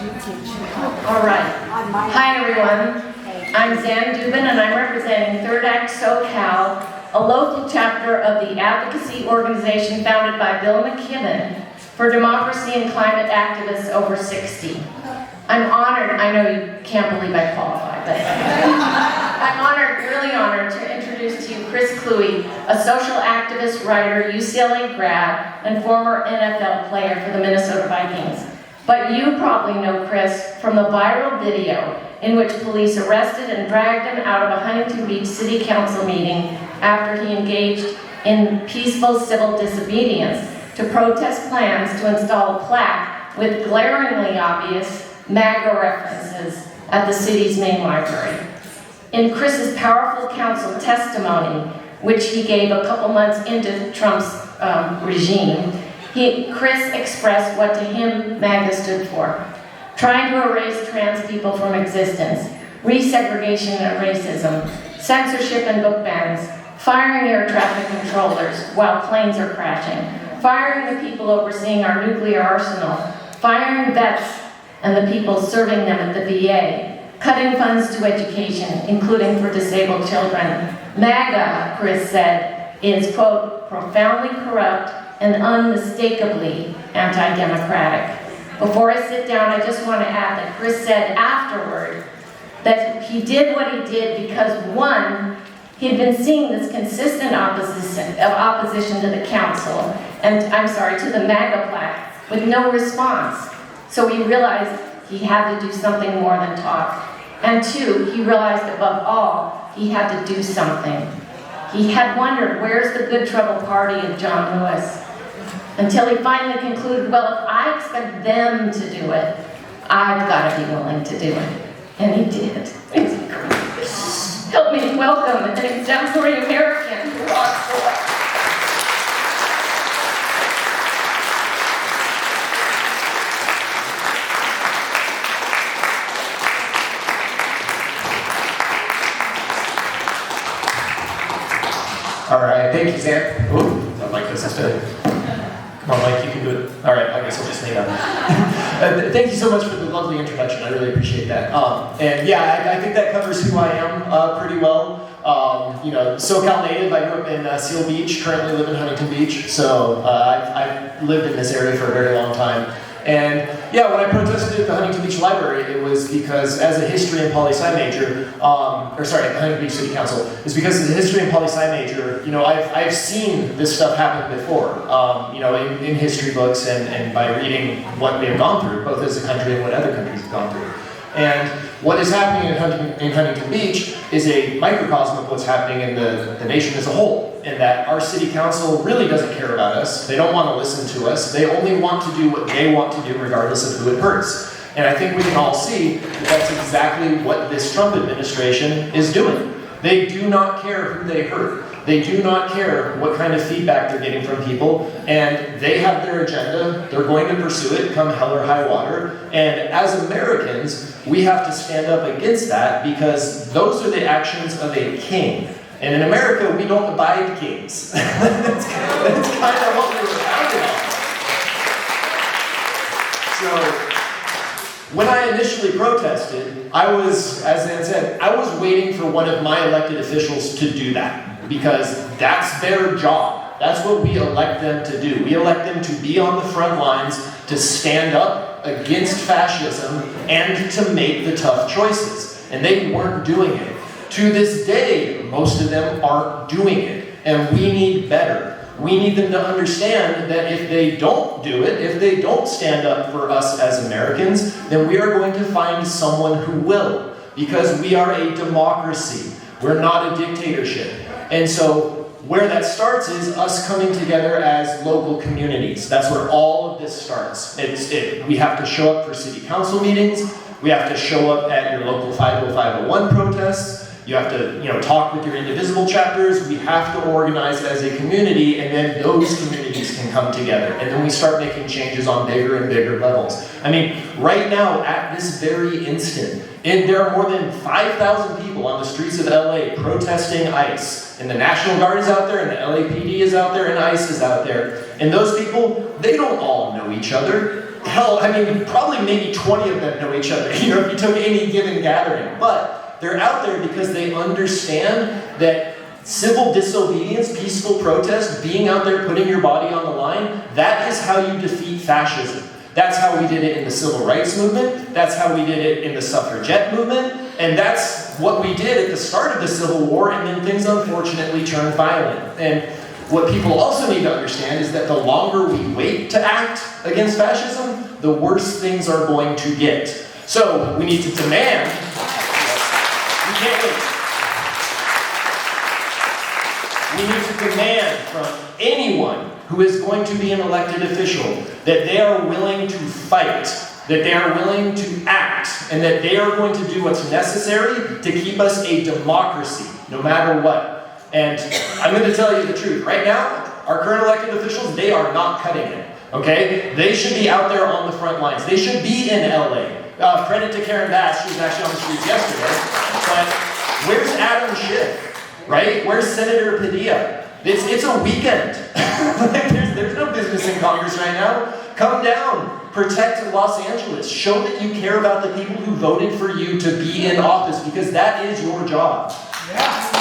All right. Hi, everyone. I'm Zan Dubin, and I'm representing Third Act SoCal, a local chapter of the advocacy organization founded by Bill McKibben for democracy and climate activists over 60. I'm honored, I know you can't believe I qualify, but I'm honored, really honored to introduce to you Chris Kluwe, a social activist, writer, UCLA grad, and former NFL player for the Minnesota Vikings. But you probably know Chris from the viral video in which police arrested and dragged him out of a Huntington Beach City Council meeting after he engaged in peaceful civil disobedience to protest plans to install a plaque with glaringly obvious MAGA references at the city's main library. In Chris's powerful council testimony, which he gave a couple months into Trump's regime, Chris expressed what to him MAGA stood for: trying to erase trans people from existence, resegregation and racism, censorship and book bans, firing air traffic controllers while planes are crashing, firing the people overseeing our nuclear arsenal, firing vets and the people serving them at the VA, cutting funds to education, including for disabled children. MAGA, Chris said, is, quote, profoundly corrupt and unmistakably anti-democratic. Before I sit down, I just want to add that Chris said afterward that he did what he did because, one, he had been seeing this consistent opposition to the council, and to the MAGA plaque, with no response. So he realized he had to do something more than talk. And two, he realized above all, he had to do something. He had wondered, where's the good trouble party of John Lewis? Until he finally concluded, well, if I expect them to do it, I've got to be willing to do it. And he did. Help me welcome an exemplary American who walks forward. All right, thank you, Zan. Ooh, my mic is good. Come on, Mike, you can do it. All right, I guess I'll just stay down. Thank you so much for the lovely introduction. I really appreciate that. And yeah, I think that covers who I am pretty well. You know, SoCal native. I grew up in Seal Beach. Currently live in Huntington Beach. So I've lived in this area for a very long time. And yeah, when I protested at the Huntington Beach Library, it was because as a history and poli-sci major, the Huntington Beach City Council, is because as a history and poli-sci major, you know, I've seen this stuff happen before, you know, in history books and by reading what we have gone through, both as a country and what other countries have gone through. And what is happening in Huntington Beach is a microcosm of what's happening in the nation as a whole, in that our city council really doesn't care about us. They don't want to listen to us. They only want to do what they want to do regardless of who it hurts. And I think we can all see that that's exactly what this Trump administration is doing. They do not care who they hurt. They do not care what kind of feedback they're getting from people, and they have their agenda. They're going to pursue it come hell or high water. And as Americans, we have to stand up against that because those are the actions of a king. And in America, we don't abide kings. that's kind of what we were founded on. So, when I initially protested, I was, as Ann said, I was waiting for one of my elected officials to do that. Because that's their job. That's what we elect them to do. We elect them to be on the front lines, to stand up against fascism, and to make the tough choices. And they weren't doing it. To this day, most of them aren't doing it. And we need better. We need them to understand that if they don't do it, if they don't stand up for us as Americans, then we are going to find someone who will. Because we are a democracy. We're not a dictatorship. And so where that starts is us coming together as local communities. That's where all of this starts. We have to show up for city council meetings. We have to show up at your local 50501 protests. You have to, you know, talk with your indivisible chapters. We have to organize as a community, and then those communities can come together. And then we start making changes on bigger and bigger levels. I mean, right now, at this very instant, there are more than 5,000 people on the streets of LA protesting ICE. And the National Guard is out there, and the LAPD is out there, and ICE is out there. And those people, they don't all know each other. hell, I mean, probably maybe 20 of them know each other, you know, if you took any given gathering. But they're out there because they understand that civil disobedience, peaceful protest, being out there putting your body on the line, that is how you defeat fascism. That's how we did it in the civil rights movement. That's how we did it in the suffragette movement. And that's what we did at the start of the Civil War, and then things unfortunately turned violent. And what people also need to understand is that the longer we wait to act against fascism, the worse things are going to get. So we need to demand, we can't wait. We need to demand from anyone who is going to be an elected official that they are willing to fight, that they are willing to act, and that they are going to do what's necessary to keep us a democracy, no matter what. And I'm going to tell you the truth. Right now, our current elected officials, they are not cutting it, okay? They should be out there on the front lines. They should be in LA. Credit to Karen Bass, she was actually on the streets yesterday. But where's Adam Schiff, right? Where's Senator Padilla? It's a weekend. there's no business in Congress right now. Come down, protect Los Angeles. Show that you care about the people who voted for you to be in office, because that is your job. Yeah.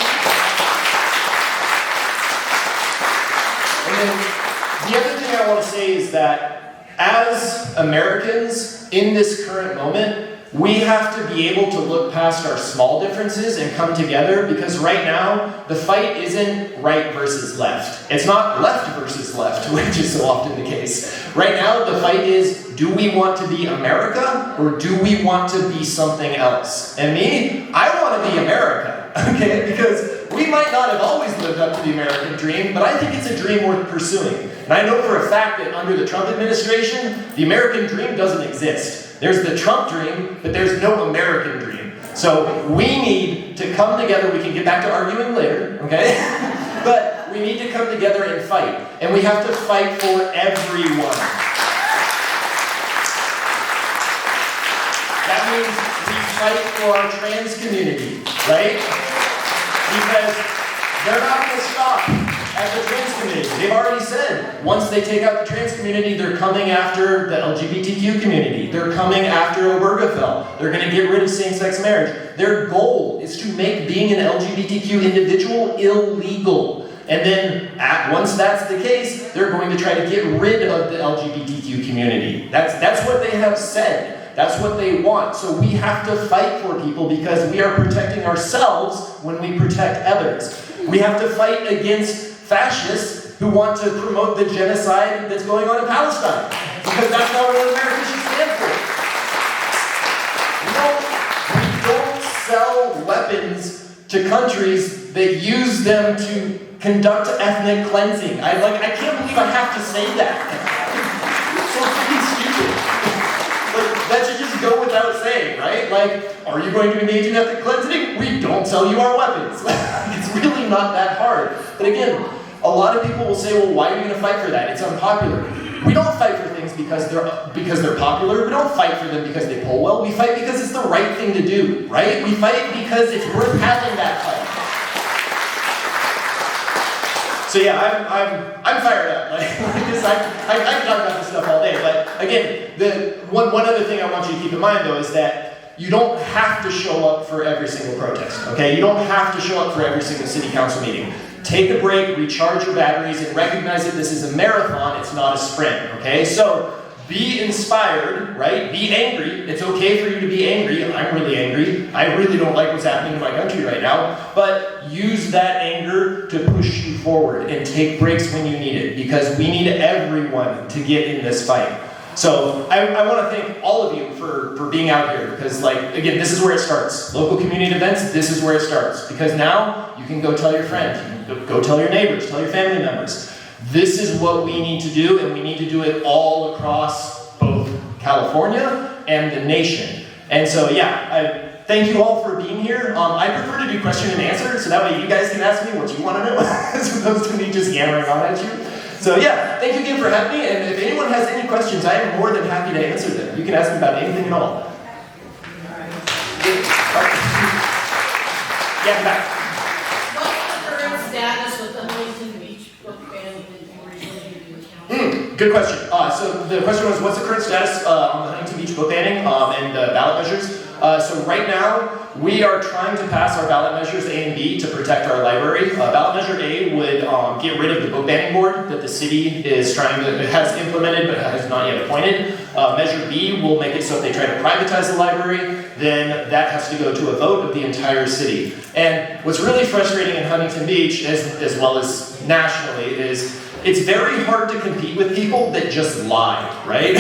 And then the other thing I want to say is that as Americans in this current moment, we have to be able to look past our small differences and come together, because right now, the fight isn't right versus left. It's not left versus left, which is so often the case. Right now, the fight is, do we want to be America, or do we want to be something else? And me, I want to be America, okay? Because we might not have always lived up to the American dream, but I think it's a dream worth pursuing. And I know for a fact that under the Trump administration, the American dream doesn't exist. There's the Trump dream, but there's no American dream. So we need to come together. We can get back to arguing later, okay? But we need to come together and fight. And we have to fight for everyone. That means we fight for our trans community, right? Because they're not going to stop at the trans community. They've already said, once they take out the trans community, they're coming after the LGBTQ community. They're coming after Obergefell. They're going to get rid of same-sex marriage. Their goal is to make being an LGBTQ individual illegal. And then, once that's the case, they're going to try to get rid of the LGBTQ community. That's what they have said. That's what they want. So we have to fight for people, because we are protecting ourselves when we protect others. We have to fight against fascists who want to promote the genocide that's going on in Palestine, because that's not what America should stand for. We don't sell weapons to countries that use them to conduct ethnic cleansing. I can't believe I have to say that. It's so freaking stupid. That should just go without saying, right? Are you going to engage in ethnic cleansing? We don't sell you our weapons. It's really not that hard. But again, a lot of people will say, well, why are you going to fight for that? It's unpopular. We don't fight for things because they're popular. We don't fight for them because they poll well. We fight because it's the right thing to do, right? We fight because it's worth having that fight. So yeah, I'm fired up. I can talk about this stuff all day. But again, one other thing I want you to keep in mind, though, is that you don't have to show up for every single protest, okay? You don't have to show up for every single city council meeting. Take a break, recharge your batteries, and recognize that this is a marathon, it's not a sprint, okay? So be inspired, right? Be angry. It's okay for you to be angry. I'm really angry. I really don't like what's happening in my country right now. But use that anger to push you forward and take breaks when you need it, because we need everyone to get in this fight. So I want to thank all of you for being out here, because, again, this is where it starts. Local community events, this is where it starts. Because now you can go tell your friends, you can go tell your neighbors, tell your family members. This is what we need to do, and we need to do it all across both California and the nation. And so, yeah, thank you all for being here. I prefer to do question and answer, so that way you guys can ask me what you want to know, as opposed to me just yammering on at you. So yeah, thank you again for having me, and if anyone has any questions, I am more than happy to answer them. You can ask me about anything at all. Yeah, back. What's the current status with the Huntington Beach book ban that you originally did in the county? Good question. So the question was, what's the current status on the Huntington Beach book banning and the ballot measures? So right now, we are trying to pass our ballot measures A and B to protect our library. Ballot measure A would get rid of the book banning board that the city has implemented but has not yet appointed. Measure B will make it so if they try to privatize the library, then that has to go to a vote of the entire city. And what's really frustrating in Huntington Beach, as well as nationally, is it's very hard to compete with people that just lie, right?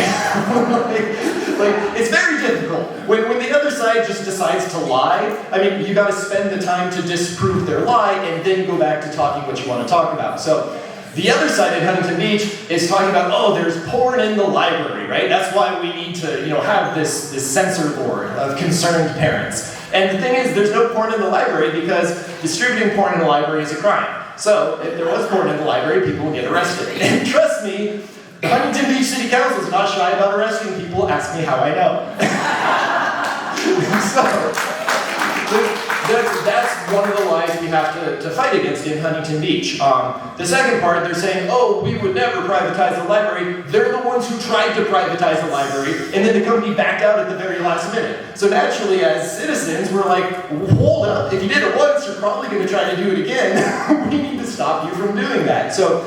like, it's very difficult. When the other side just decides to lie, I mean, you gotta spend the time to disprove their lie and then go back to talking what you want to talk about. So the other side in Huntington Beach is talking about, oh, there's porn in the library, right? That's why we need to, have this censor board of concerned parents. And the thing is, there's no porn in the library because distributing porn in the library is a crime. So if there was porn in the library, people would get arrested. And trust me, the Huntington Beach City Council is not shy about arresting people. Ask me how I know. So that's one of the lies we have to fight against in Huntington Beach. The second part, they're saying, oh, we would never privatize the library. They're the ones who tried to privatize the library, and then the company backed out at the very last minute. So naturally, as citizens, we're like, hold up, if you did it once, you're probably going to try to do it again. We need to stop you from doing that. So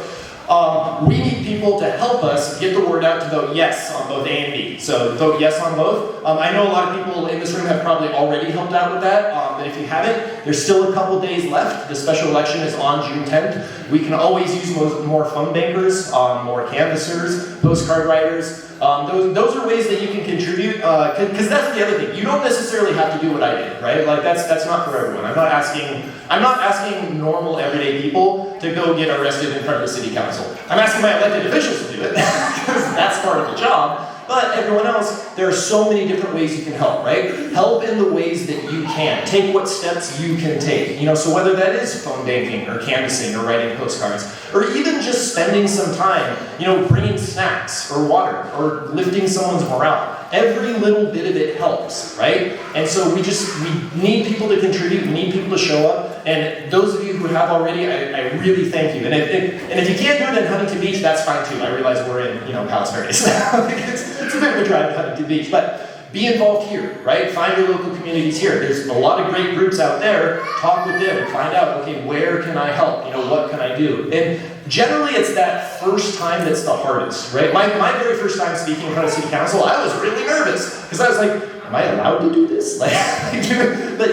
we need people to help us get the word out to vote yes on both A and B. So vote yes on both. I know a lot of people in this room have probably already helped out with that, but if you haven't, there's still a couple days left. The special election is on June 10th. We can always use more phone bankers, more canvassers, postcard writers. Those are ways that you can contribute, because that's the other thing. You don't necessarily have to do what I did, right? Like that's not for everyone. I'm not asking normal everyday people to go get arrested in front of the city council. I'm asking my elected officials to do it, because that's part of the job. But everyone else, there are so many different ways you can help, right? Help in the ways that you can. Take what steps you can take. So whether that is phone banking or canvassing or writing postcards, or even just spending some time, bringing snacks or water or lifting someone's morale. Every little bit of it helps, right? And so we need people to contribute, we need people to show up, and those of you who have already, I really thank you. And if you can't do it in Huntington Beach, that's fine too. I realize we're in, Palos, Verdes. It's a bit of a drive to Huntington Beach, but be involved here, right? Find your local communities here. There's a lot of great groups out there. Talk with them and find out, okay, where can I help? What can I do? And generally, it's that first time that's the hardest, right? My very first time speaking in front of city council, I was really nervous because I was like, am I allowed to do this? But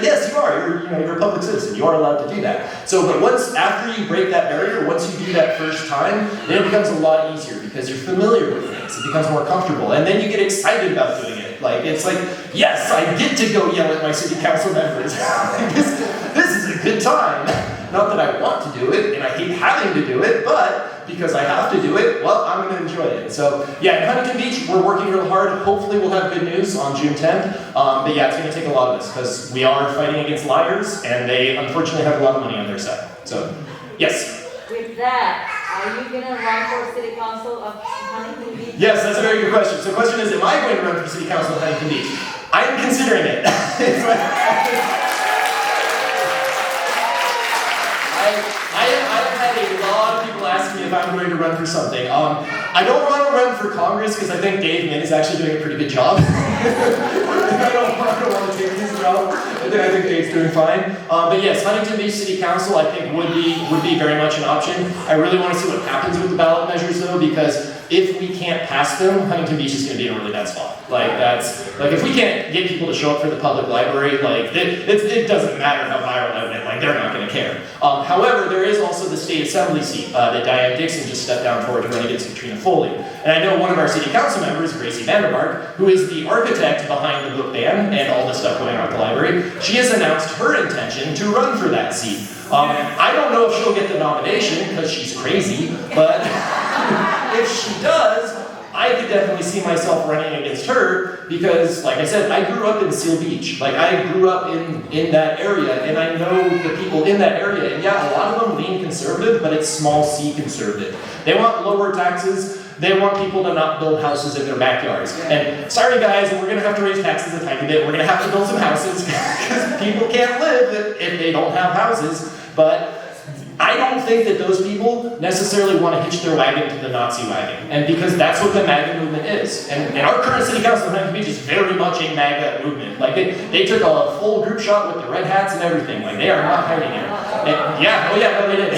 yes, you are. You're a public citizen. You are allowed to do that. So, but after you break that barrier, once you do that first time, then it becomes a lot easier because you're familiar with things. It becomes more comfortable, and then you get excited about doing it. It's like, yes, I get to go yell at my city council members. This is a good time. Not that I want to do it, and I hate having to do it, but because I have to do it, well, I'm going to enjoy it. So, yeah, in Huntington Beach, we're working real hard. Hopefully we'll have good news on June 10th. But yeah, it's going to take a lot of this, because we are fighting against liars, and they unfortunately have a lot of money on their side. So, yes? With that, are you going to run for city council of Huntington Beach? Yes, that's a very good question. So the question is, am I going to run for city council of Huntington Beach? I am considering it. I have had a lot of people ask me if I'm going to run for something. I don't want to run for Congress because I think Dave Min is actually doing a pretty good job. I don't want to take his job. I think Dave's doing fine. But yes, Huntington Beach City Council I think would be very much an option. I really want to see what happens with the ballot measures though, because if we can't pass them, Huntington Beach is going to be in a really bad spot. If we can't get people to show up for the public library, it doesn't matter how viral I went, they're not going to care. However, there is also the state assembly seat that Diane Dixon just stepped down for to run against Katrina Foley. And I know one of our city council members, Gracie Vandermark, who is the architect behind the book ban and all the stuff going on at the library, she has announced her intention to run for that seat. I don't know if she'll get the nomination because she's crazy, but if she does, I could definitely see myself running against her because, like I said, I grew up in Seal Beach. I grew up in that area, and I know the people in that area. And yeah, a lot of them lean conservative, but it's small c conservative. They want lower taxes. They want people to not build houses in their backyards. And sorry guys, we're going to have to raise taxes a tiny bit. We're going to have to build some houses because people can't live if they don't have houses. But I I don't think that those people necessarily want to hitch their wagon to the Nazi wagon. And because that's what the MAGA movement is. And our current city council of Huntington Beach is very much a MAGA movement. Like they took a full group shot with the red hats and everything. Like they are not hiding it. And no, they did.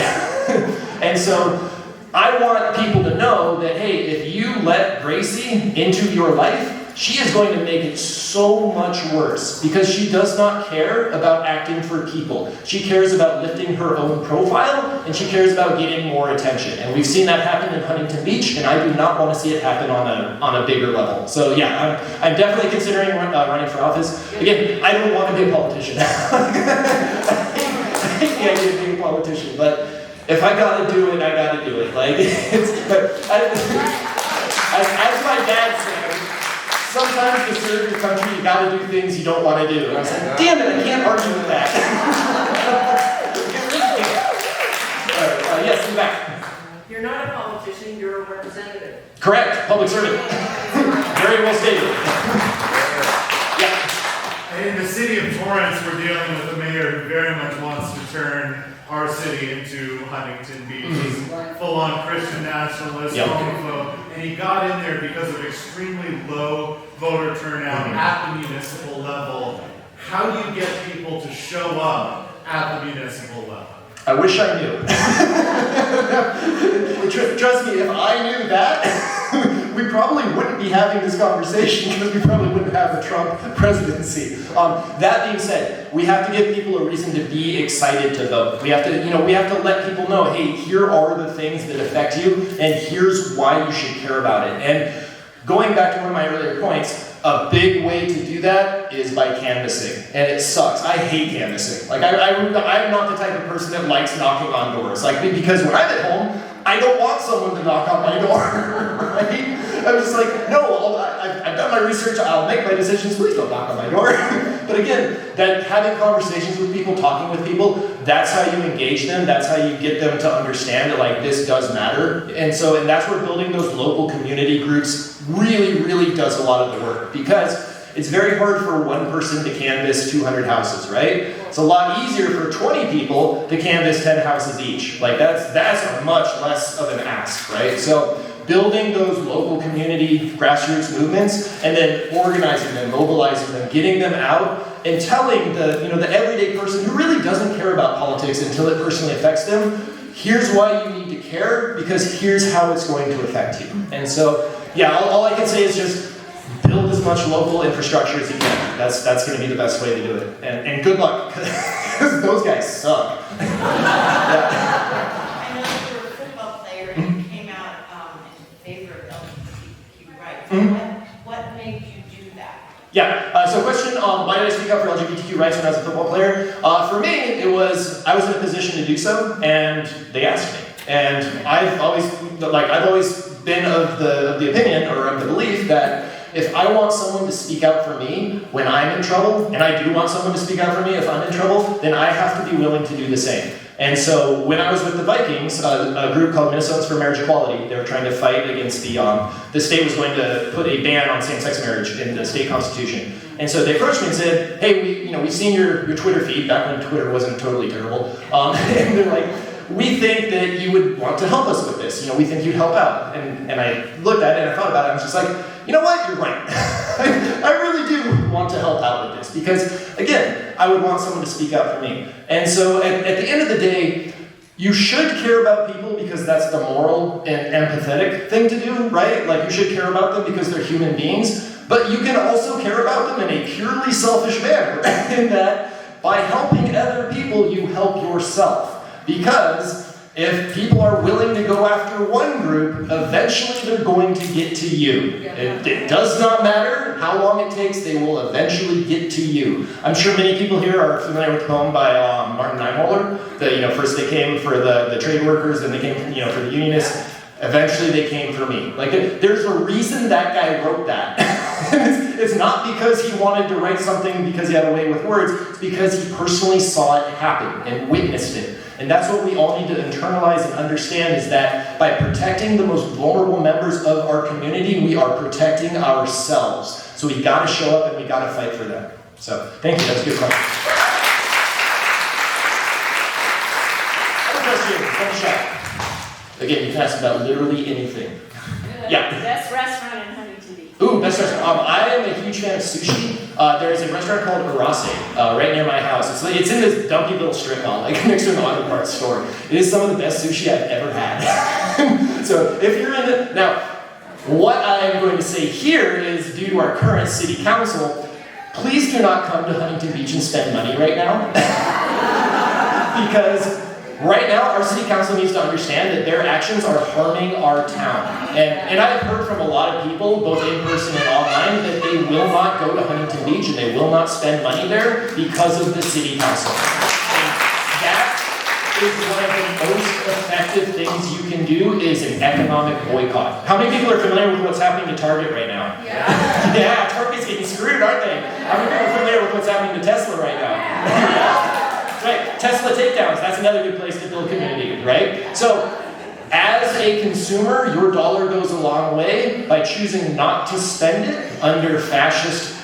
And so I want people to know that, hey, if you let Gracie into your life, she is going to make it so much worse because she does not care about acting for people. She cares about lifting her own profile, and she cares about getting more attention. And we've seen that happen in Huntington Beach, and I do not want to see it happen on a bigger level. So yeah, I'm definitely considering running for office. Again, I don't want to be a politician. I hate the idea of being a politician, but if I gotta do it, I gotta do it. Like, as my dad said, sometimes to serve your country, you gotta do things you don't want to do. And I was like, damn it, I can't argue with that. Yes, in the back. You're not a politician, you're a representative. Correct, public servant. Very well stated. In the city of Torrance, we're dealing with a mayor who very much wants to turn our city into Huntington Beach. He's full-on Christian nationalist, homophobe, and he got in there because of extremely low voter turnout at the municipal level. How do you get people to show up at the municipal level? I wish I knew. Trust me, if I knew that, we probably wouldn't be having this conversation because we probably wouldn't have the Trump presidency. That being said, we have to give people a reason to be excited to vote. We have to let people know, hey, here are the things that affect you, and here's why you should care about it. And going back to one of my earlier points, a big way to do that is by canvassing, and it sucks. I hate canvassing. Like I'm not the type of person that likes knocking on doors. Like because when I'm at home, I don't want someone to knock on my door. Right? I'm just like, no, I've done my research. I'll make my decisions. Please don't knock on my door. But again, that having conversations with people, talking with people, that's how you engage them. That's how you get them to understand that like this does matter. And that's where building those local community groups really, really does a lot of the work because it's very hard for one person to canvass 200 houses, right? It's a lot easier for 20 people to canvass 10 houses each. Like that's a much less of an ask, right? So building those local community grassroots movements and then organizing them, mobilizing them, getting them out and telling the everyday person who really doesn't care about politics until it personally affects them, here's why you need to care because here's how it's going to affect you. And so, yeah, all I can say is just build as much local infrastructure as you can. That's going to be the best way to do it. And good luck, because those guys suck. I know that you were a football player and you came out in favor of LGBTQ rights. What made you do that? Yeah, so question, why did I speak up for LGBTQ rights when I was a football player? For me, I was in a position to do so, and they asked me. And I've always been of the opinion or of the belief that if I want someone to speak out for me when I'm in trouble, and I do want someone to speak out for me if I'm in trouble, then I have to be willing to do the same. And so when I was with the Vikings, a group called Minnesotans for Marriage Equality, they were trying to fight against the state was going to put a ban on same-sex marriage in the state constitution. And so they approached me and said, hey, we've seen your Twitter feed, back when Twitter wasn't totally terrible, and they're like, we think that you would want to help us with this. We think you'd help out. And I looked at it and I thought about it and I was just like, you know what, you're right. I really do want to help out with this because, again, I would want someone to speak out for me. And so at the end of the day, you should care about people because that's the moral and empathetic thing to do, right? Like you should care about them because they're human beings, but you can also care about them in a purely selfish manner in that by helping other people, you help yourself. Because if people are willing to go after one group, eventually they're going to get to you. It does not matter how long it takes, they will eventually get to you. I'm sure many people here are familiar with the poem by Martin Niemöller. First they came for the trade workers, then they came for the unionists. Eventually they came for me. Like, there's a reason that guy wrote that. It's not because he wanted to write something because he had a way with words, it's because he personally saw it happen and witnessed it. And that's what we all need to internalize and understand is that by protecting the most vulnerable members of our community, we are protecting ourselves. So we gotta show up and we gotta fight for them. So, thank you, that's a good question. James, don't shout. Again, you can ask about literally anything. Yeah. Best restaurant in Huntington Beach. Ooh, best restaurant. I am a huge fan of sushi. There's a restaurant called Arase, right near my house. It's in this dumpy little strip mall, like next to an auto parts store. It is some of the best sushi I've ever had. So if you're in it, now, what I am going to say here is due to our current city council, please do not come to Huntington Beach and spend money right now. Because right now, our city council needs to understand that their actions are harming our town. And I have heard from a lot of people, both in person and online, that they will not go to Huntington Beach and they will not spend money there because of the city council. And that is one of the most effective things you can do is an economic boycott. How many people are familiar with what's happening to Target right now? Yeah. Yeah, Target's getting screwed, aren't they? How many people are familiar with what's happening to Tesla right now? Right, Tesla takedowns, that's another good place to build community, right? So, as a consumer, your dollar goes a long way by choosing not to spend it under fascist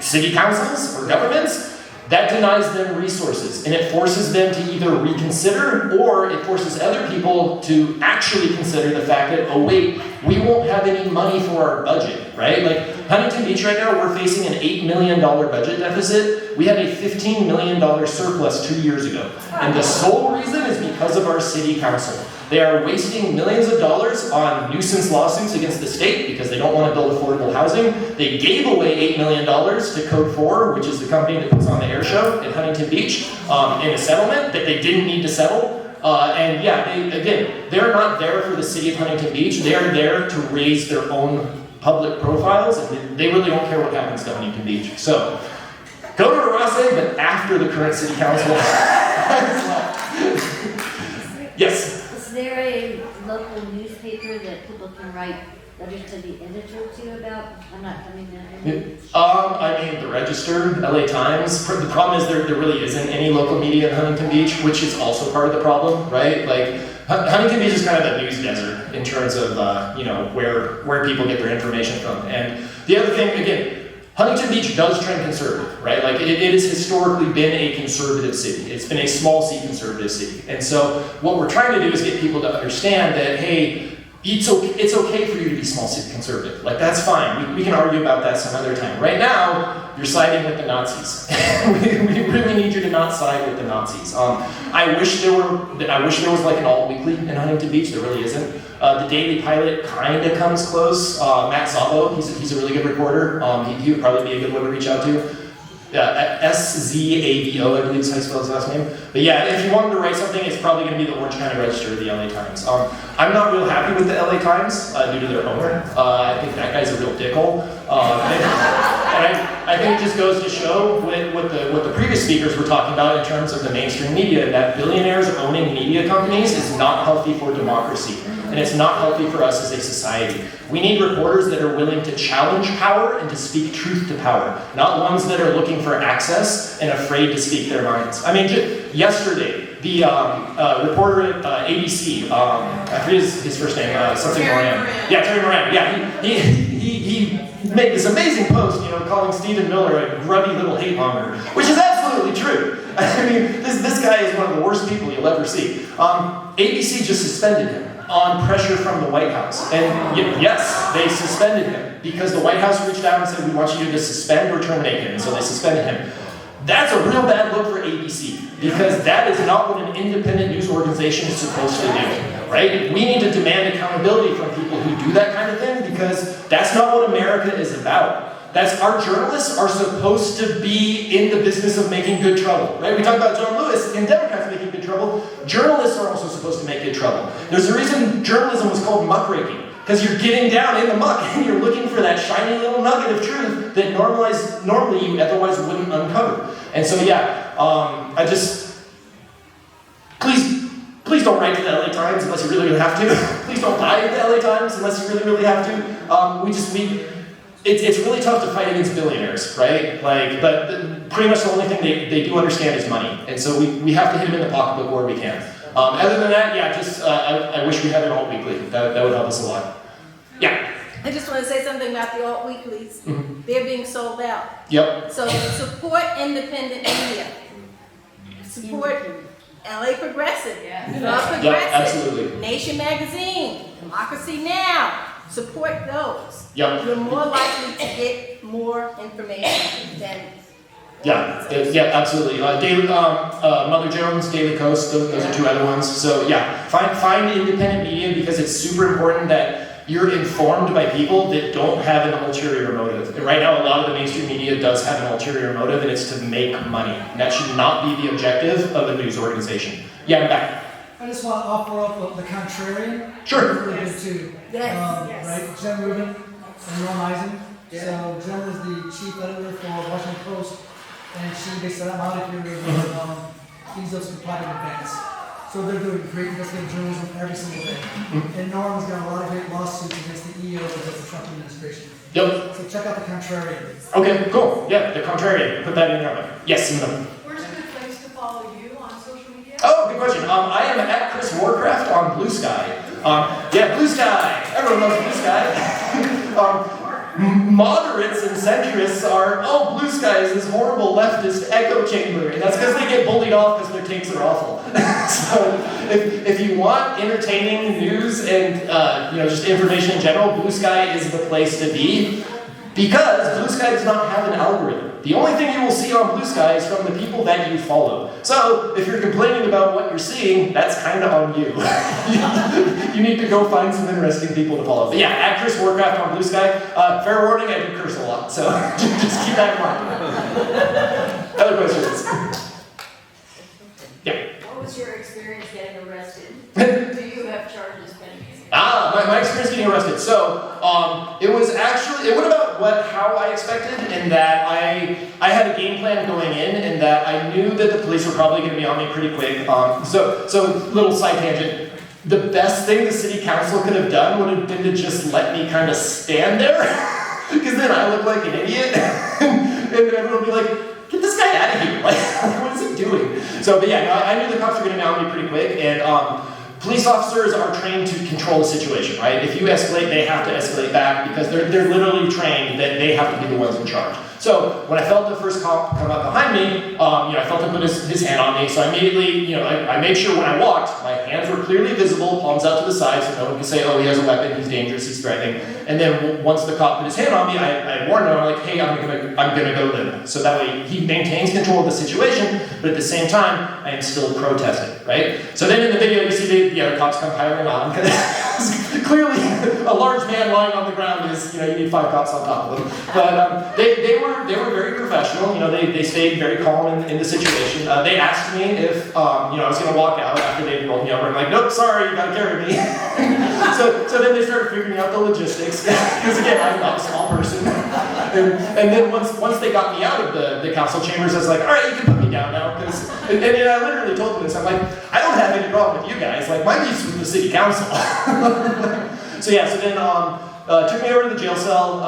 city councils or governments. That denies them resources, and it forces them to either reconsider, or it forces other people to actually consider the fact that, oh wait, we won't have any money for our budget, right? Like, Huntington Beach right now, we're facing an $8 million budget deficit. We had a $15 million surplus 2 years ago. And the sole reason is because of our city council. They are wasting millions of dollars on nuisance lawsuits against the state because they don't want to build affordable housing. They gave away $8 million to Code 4, which is the company that puts on the air show in Huntington Beach, in a settlement that they didn't need to settle. And yeah, they're not there for the city of Huntington Beach. They are there to raise their own public profiles, and they really don't care what happens to Huntington Beach. So, go to Arase, but after the current city council. Yes? Is there a local newspaper that people can write letters to the editor to about? I'm not coming down here. I mean, the Register, LA Times. The problem is there really isn't any local media in Huntington Beach, which is also part of the problem, right? Like, Huntington Beach is kind of a news desert in terms of, where people get their information from. And the other thing, again, Huntington Beach does trend conservative, right? Like, it has historically been a conservative city. It's been a small C conservative city. And so what we're trying to do is get people to understand that, hey, it's okay for you to be small C conservative. Like, that's fine. We can argue about that some other time. Right now, you're siding with the Nazis. we really need you to not side with the Nazis. I wish there was like an alt weekly in Huntington Beach. There really isn't. The Daily Pilot kind of comes close. Matt Szabo, he's a really good reporter. He would probably be a good one to reach out to. Szabo, I believe is how you spell his last name. But yeah, if you wanted to write something, it's probably going to be the Orange County Register or the LA Times. I'm not real happy with the LA Times due to their owner. I think that guy's a real dickhole. And I think it just goes to show what the previous speakers were talking about in terms of the mainstream media, that billionaires owning media companies is not healthy for democracy. And it's not healthy for us as a society. We need reporters that are willing to challenge power and to speak truth to power, not ones that are looking for access and afraid to speak their minds. I mean, just yesterday, the reporter at ABC, I forget his first name, something Moran. Yeah, Terry Moran. Yeah, he made this amazing post, calling Stephen Miller a grubby little hate monger, which is absolutely true. I mean, this guy is one of the worst people you'll ever see. ABC just suspended him on pressure from the White House. And yes, they suspended him because the White House reached out and said, we want you to suspend or terminate him. So they suspended him. That's a real bad look for ABC because that is not what an independent news organization is supposed to do, right? We need to demand accountability from people who do that kind of thing because that's not what America is about. Our journalists are supposed to be in the business of making good trouble, right? We talk about John Lewis and Democrats making good trouble. Journalists are also supposed to make good trouble. There's a reason journalism was called muckraking, because you're getting down in the muck and you're looking for that shiny little nugget of truth that normally you otherwise wouldn't uncover. And so please don't write to the LA Times unless you really have to. Please don't buy the LA Times unless you really have to. It's really tough to fight against billionaires, right? But pretty much the only thing they do understand is money. And so we have to hit them in the pocketbook where we can. Other than that, I wish we had an alt weekly. That would help us a lot. Yeah. I just want to say something about the alt weeklies. Mm-hmm. They're being sold out. Yep. So support independent media. Support LA Progressive, Yes. Love Yep, Progressive, absolutely. Nation Magazine, Democracy Now! Support those. Yep. You're more likely to get more information than. Yeah, absolutely. Daily, Mother Jones, Daily Coast, those are two other ones. So yeah, find independent media because it's super important that you're informed by people that don't have an ulterior motive. And right now, a lot of the mainstream media does have an ulterior motive, and it's to make money. And that should not be the objective of a news organization. Yeah, I'm back. I just want to offer up the contrarian. Sure. It's really good too. Yes. Right, Jen Rubin and Ron Eisen. So Jen is the chief editor for Washington Post, and they said I'm out of here with these those popular events. So they're doing great investigative journalism every single day. And Norman's got a lot of great lawsuits against the EOs of the Trump administration. Yep. So check out the contrarian. Okay, cool. Yeah, the contrarian. Put that in your mind. Yes, Simona. Where's a good place to follow you on social media? Oh, good question. I am at Chris Warcraft on Blue Sky. Yeah, Blue Sky. Everyone loves Blue Sky. Moderates and centrists are, oh, Blue Sky is this horrible leftist echo chamber, and that's because they get bullied off because their takes are awful. So if you want entertaining news and just information in general, Blue Sky is the place to be because Blue Sky does not have an algorithm. The only thing you will see on Blue Sky is from the people that you follow. So if you're complaining about what you're seeing, that's kind of on you. You need to go find some interesting people to follow. But yeah, at Chris Warcraft on Blue Sky. Fair warning, I do curse a lot, so just keep that in mind. Other questions? Yeah. What was your experience getting arrested? Do you have charges pending? My experience getting arrested. So, it went about how I expected, in that I had a game plan going in, and that I knew that the police were probably going to be on me pretty quick. So little side tangent. The best thing the city council could have done would have been to just let me kind of stand there, because then I look like an idiot, and everyone would be like, get this guy out of here, like, what is he doing? So, but yeah, no, I knew the cops were going to mount me pretty quick, and police officers are trained to control the situation, right? If you escalate, they have to escalate back because they're literally trained that they have to be the ones in charge. So when I felt the first cop come up behind me, I felt him put his hand on me. So I immediately, I made sure when I walked, my hands were clearly visible, palms out to the side, so no one could say, oh, he has a weapon, he's dangerous, he's threatening. And then once the cop put his hand on me, I warned him, I'm like, hey, I'm gonna go limp. So that way he maintains control of the situation, but at the same time, I am still protesting, right? So then in the video, you see the other cops come piling on. Clearly, a large man lying on the ground is, you need 5 cops on top of him. But they were very professional. They stayed very calm in the situation. They asked me if I was going to walk out after they rolled me over. I'm like, nope, sorry, you got to carry me. so then they started figuring out the logistics because again, I'm not a small person. And then once they got me out of the council chambers, I was like, all right, you can put me down now. And I literally told them this. I'm like, I don't have any problem with you guys. Like, my beef's with the city council. So then took me over to the jail cell.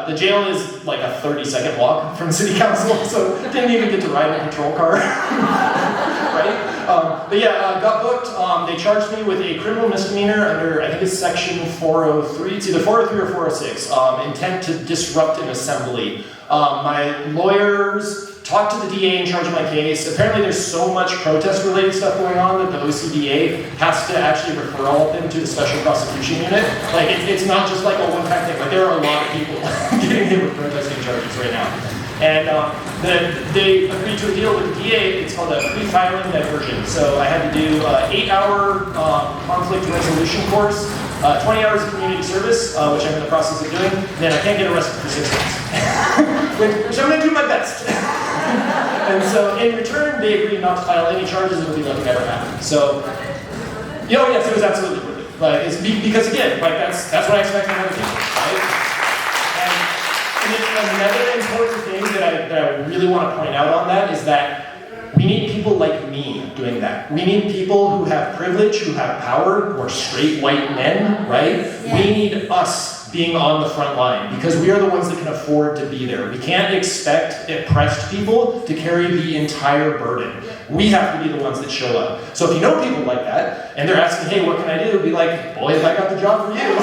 The jail is like a 30-second walk from the city council, so didn't even get to ride in a patrol car. Right? Got booked. They charged me with a criminal misdemeanor under, I think it's section 403. It's either 403 or 406. Intent to disrupt an assembly. My lawyers talked to the DA in charge of my case. Apparently there's so much protest-related stuff going on that the OCDA has to actually refer all of them to the Special Prosecution Unit. Like, it's not just like a one-time thing. Like, there are a lot of people getting hit with protesting charges right now. And they agreed to a deal with the DA. It's called a pre-filing diversion. So I had to do an 8-hour conflict resolution course, 20 hours of community service, which I'm in the process of doing. And then I can't get arrested for 6 months, which I'm going to do my best. And so in return, they agreed not to file any charges. It would be like it never happened. So, yes, it was absolutely worth it. Like, it's because again, like that's what I expect from other people, right? And another important thing that I really want to point out on that is that we need people like me doing that. We need people who have privilege, who have power, who are straight white men, right? Yeah. We need us being on the front line because we are the ones that can afford to be there. We can't expect oppressed people to carry the entire burden. We have to be the ones that show up. So if you know people like that, and they're asking, hey, what can I do? Be like, boys, I got the job for you.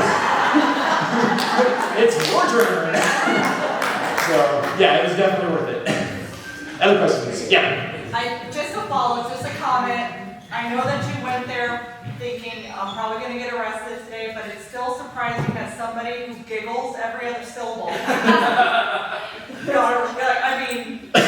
It's your turn. So, yeah, it was definitely worth it. Other questions? Yeah. Just a follow-up, just a comment. I know that you went there thinking, I'm probably gonna get arrested today, but it's still surprising that somebody who giggles every other syllable. I mean, but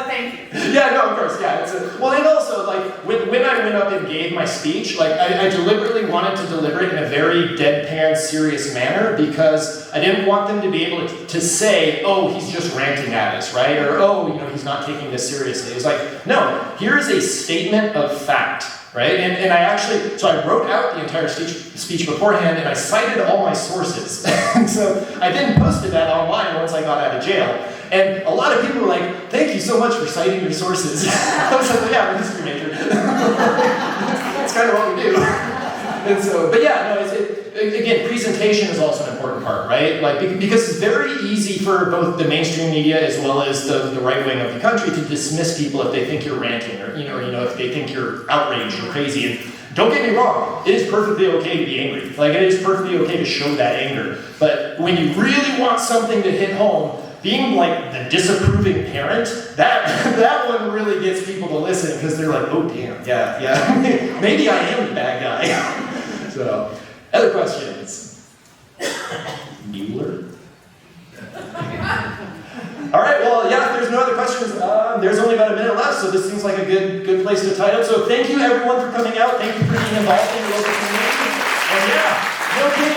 thank you. Yeah, no, of course, yeah. Well, and also, like, when I went up and gave my speech, like, I deliberately wanted to deliver it in a very deadpan, serious manner because I didn't want them to be able to say, oh, he's just ranting at us, right? Or, oh, he's not taking this seriously. It was like, no, here is a statement of fact, right? And I actually, so I wrote out the entire speech beforehand and I cited all my sources. So I then posted that online once I got out of jail. And a lot of people were like, thank you so much for citing your sources. I was like, yeah, I'm a history major. That's kind of what we do. And so, but yeah, no, again, presentation is also an important part, right? Like, because it's very easy for both the mainstream media as well as the right wing of the country to dismiss people if they think you're ranting or if they think you're outraged or crazy. And don't get me wrong, it is perfectly okay to be angry. Like, it is perfectly okay to show that anger. But when you really want something to hit home, being like the disapproving parent, that one really gets people to listen because they're like, oh damn, yeah, maybe I am the bad guy. So, other questions? Mueller? All right, well, yeah, if there's no other questions, there's only about a minute left, so this seems like a good place to tie it up. So thank you everyone for coming out. Thank you for being involved in your local community. And yeah, no kidding.